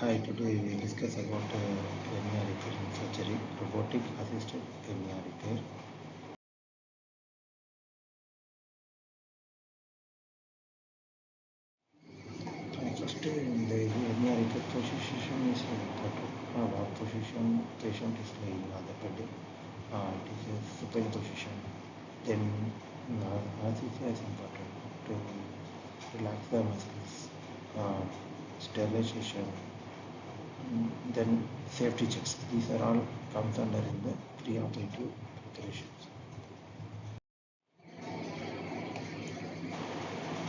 Hi, today we discuss about hernia repair in surgery, robotic assisted hernia repair. First, in the hernia repair position is important. What position patient is laying on the bed. It is a supine position. Then anesthesia is important to relax the muscles. Sterilization. Then safety checks. These are all comes under in the preoperative preparations.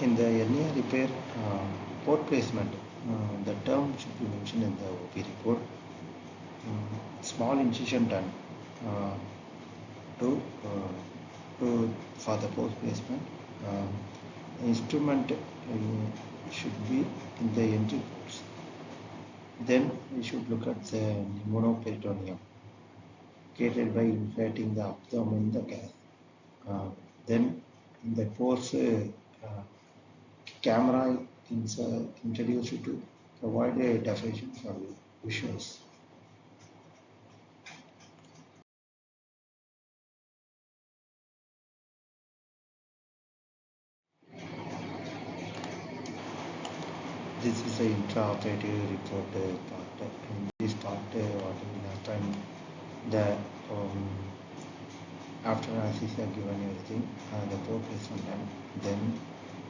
In the hernia repair port placement, the term should be mentioned in the OP report. Small incision done uh, to for the port placement. Instrument should be in the entry ports. Then we should look at the monoperitoneum, created by inflating the abdomen, the gas. Then in the post camera is introduced to provide a definition for visuals. This is the intraoperative report part. In this part, what will happen? The after anesthesia given everything, the port placement done. Then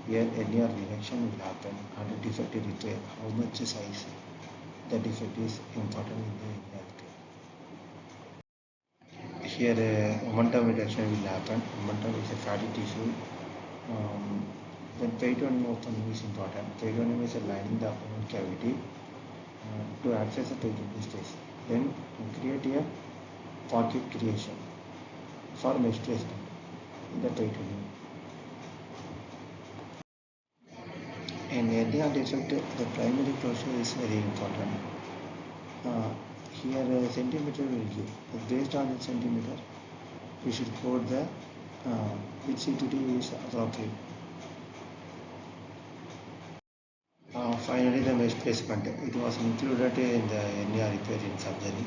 here hernia reduction will happen and defect repair. How much size the defect is important in the hernia repair. Here momentum reduction will happen. Momentum is a fatty tissue. Then peritoneum opening is important. Peritoneum is lining the abdominal cavity to access the peritoneal space. Then create a pocket creation for mesh placement in the peritoneum. In hernia defect, the primary closure is very important. Here centimeter will give. Based on the centimeter, we should quote the which CPT is appropriate. Finally, the mesh placement. It was included in the hernia repair in surgery.